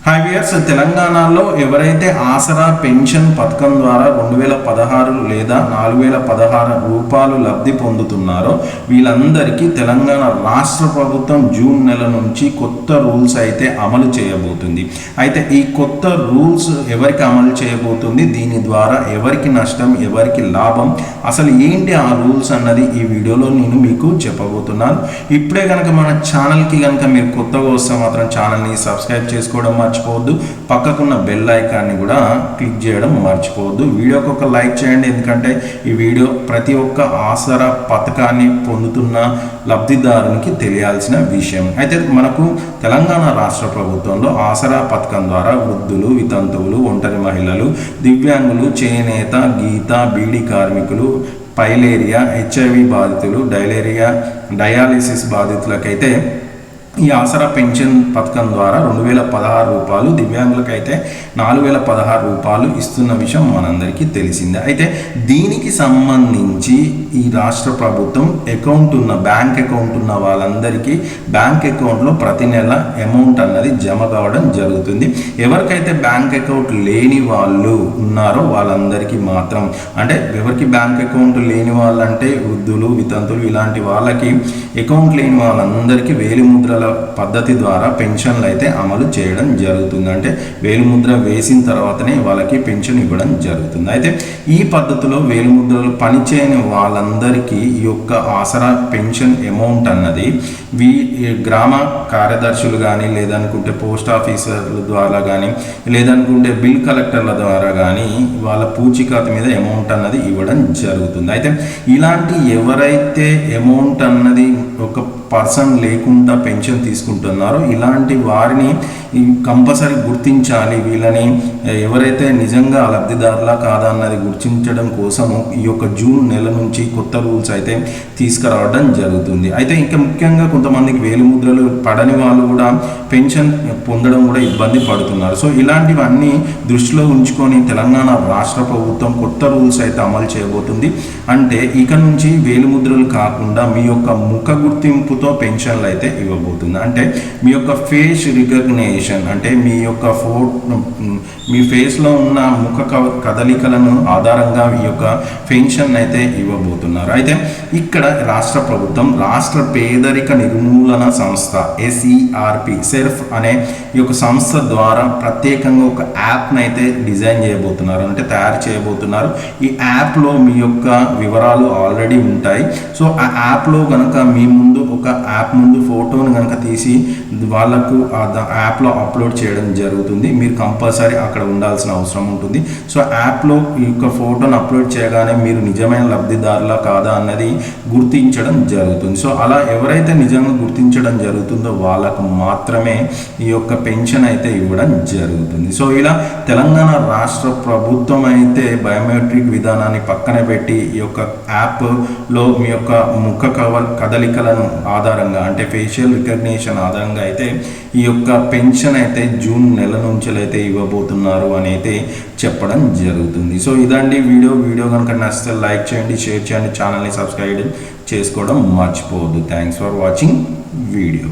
Hi viewers, తెలంగాణలో ఎవరైతే ఆసరా pension పథకం ద్వారా 2016 లేదా 4016 రూపాయలు లబ్ధి పొందుతున్నారో వీళ్ళందరికీ తెలంగాణ రాష్ట్ర ప్రభుత్వం జూన్ నెల నుంచి కొత్త రూల్స్ అయితే అమలు చేయబోతుంది. అయితే ఈ కొత్త రూల్స్ ఎవరికి అమలు చేయబోతుంది, దీని ద్వారా ఎవరికి నష్టం, ఎవరికి లాభం, అసలు ఏంటి ఆ రూల్స్ అన్నది ఈ వీడియోలో నేను మీకు చెప్పబోతున్నాను. ఇప్పుడే కనుక మన ఛానల్కి కనుక మీరు కొత్తగా వస్తే మాత్రం ఛానల్ని సబ్స్క్రైబ్ చేసుకోవడం మర్చిపోవద్దు, పక్కకున్న బెల్ ఐకాన్ని కూడా క్లిక్ చేయడం మర్చిపోవద్దు. వీడియోకి ఒక లైక్ చేయండి, ఎందుకంటే ఈ వీడియో ప్రతి ఒక్క ఆసరా పథకాన్ని పొందుతున్న లబ్ధిదారునికి తెలియాల్సిన విషయం. అయితే మనకు తెలంగాణ రాష్ట్ర ప్రభుత్వంలో ఆసరా పథకం ద్వారా వృద్ధులు, వితంతువులు, ఒంటరి మహిళలు, దివ్యాంగులు, చేనేత, గీత, బీడీ కార్మికులు, పైలేరియా, హెచ్ఐవి బాధితులు, డయాలిసిస్ బాధితులకైతే ఈ ఆసరా పెన్షన్ పథకం ద్వారా 2016 రూపాయలు, దివ్యాంగులకైతే 4016 రూపాయలు ఇస్తున్న విషయం మనందరికీ తెలిసిందే. అయితే దీనికి సంబంధించి ఈ రాష్ట్ర ప్రభుత్వం బ్యాంక్ అకౌంట్ ఉన్న వాళ్ళందరికీ బ్యాంక్ అకౌంట్లో ప్రతి నెల అమౌంట్ అన్నది జమ కావడం జరుగుతుంది. ఎవరికైతే బ్యాంక్ అకౌంట్ లేని వాళ్ళు ఉన్నారో వాళ్ళందరికీ మాత్రం, అంటే ఎవరికి బ్యాంక్ అకౌంట్ లేని వాళ్ళంటే వృద్ధులు, వితంతులు, ఇలాంటి వాళ్ళకి అకౌంట్ లేని వాళ్ళందరికీ వేలిముద్రల పద్ధతి ద్వారా పెన్షన్లు అయితే అమలు చేయడం జరుగుతుంది. అంటే వేలిముద్ర వేసిన తర్వాతనే వాళ్ళకి పెన్షన్ ఇవ్వడం జరుగుతుంది. అయితే ఈ పద్ధతిలో వేలిముద్రలు పనిచేయని వాళ్ళందరికీ ఈ యొక్క ఆసరా పెన్షన్ అమౌంట్ అన్నది గ్రామ కార్యదర్శులు కానీ, లేదనుకుంటే పోస్ట్ ఆఫీసర్ల ద్వారా కానీ, లేదనుకుంటే బిల్ కలెక్టర్ల ద్వారా కానీ వాళ్ళ పూచీకత్తు మీద అమౌంట్ అన్నది ఇవ్వడం జరుగుతుంది. అయితే ఇలాంటి ఎవరైతే అమౌంట్ అన్నది ఒక పర్సన్ లేకుండా పెన్షన్ తీసుకుంటున్నారో ఇలాంటి వారిని కంపల్సరీ గుర్తించాలి. వీళ్ళని ఎవరైతే నిజంగా లబ్ధిదారులా కాదా అన్నది గుర్తించడం కోసము ఈ యొక్క జూన్ నెల నుంచి కొత్త రూల్స్ అయితే తీసుకురావడం జరుగుతుంది. అయితే ఇంకా ముఖ్యంగా కొంతమందికి వేలిముద్రలు పడని వాళ్ళు కూడా పెన్షన్ పొందడం కూడా ఇబ్బంది పడుతున్నారు. సో ఇలాంటివన్నీ దృష్టిలో ఉంచుకొని తెలంగాణ రాష్ట్ర ప్రభుత్వం కొత్త రూల్స్ అయితే అమలు చేయబోతుంది. అంటే ఇక నుంచి వేలిముద్రలు కాకుండా మీ యొక్క ముఖ గుర్తింపుతో పెన్షన్లు అయితే ఇవ్వబోతుంది. అంటే మీ యొక్క ఫేస్ రికగ్నేషన్, అంటే మీ యొక్క మీ ఫేస్లో ఉన్న ముఖ కదలికలను ఆధారంగా ఈ యొక్క పెన్షన్ అయితే ఇవ్వబోతున్నారు. అయితే ఇక్కడ రాష్ట్ర ప్రభుత్వం రాష్ట్ర పేదరిక నిర్మూలన సంస్థ SERP అనే ఈ యొక్క సంస్థ ద్వారా ప్రత్యేకంగా ఒక యాప్ని అయితే డిజైన్ చేయబోతున్నారు, అంటే తయారు చేయబోతున్నారు. ఈ యాప్లో మీ యొక్క వివరాలు ఆల్రెడీ ఉంటాయి. సో ఆ యాప్లో కనుక మీ ముందు ఒక యాప్ ముందు ఫోటోను కనుక తీసి వాళ్ళకు ఆ యాప్లో అప్లోడ్ చేయడం జరుగుతుంది. మీరు కంపల్సరీ అక్కడ ఉండాల్సిన అవసరం ఉంటుంది. సో యాప్లో ఈ యొక్క ఫోటోను అప్లోడ్ చేయగానే మీరు నిజమైన లబ్ధిదారులా కాదా అన్నది గుర్తించడం జరుగుతుంది. సో అలా ఎవరైతే నిజంగా గుర్తించడం జరుగుతుందో వాళ్ళకు మాత్రమే ఈ యొక్క పెన్షన్ అయితే ఇవ్వడం జరుగుతుంది. సో ఇలా తెలంగాణ రాష్ట్ర ప్రభుత్వం అయితే బయోమెట్రిక్ విధానాన్ని పక్కన పెట్టి ఈ యొక్క యాప్లో మీ యొక్క ముఖ కదలికలను ఆధారంగా, అంటే ఫేషియల్ రికగ్నిషన్ ఆధారంగా అయితే ఈ యొక్క పెన్షన్ అయితే జూన్ నెల నుంచి అయితే ఇవ్వబోతున్నారు అని అయితే చెప్పడం జరుగుతుంది. సో ఇదండి వీడియో కనుక నచ్చితే లైక్ చేయండి, షేర్ చేయండి, ఛానల్ని సబ్స్క్రైబ్ చేసుకోవడం మర్చిపోవద్దు. Thanks for watching video.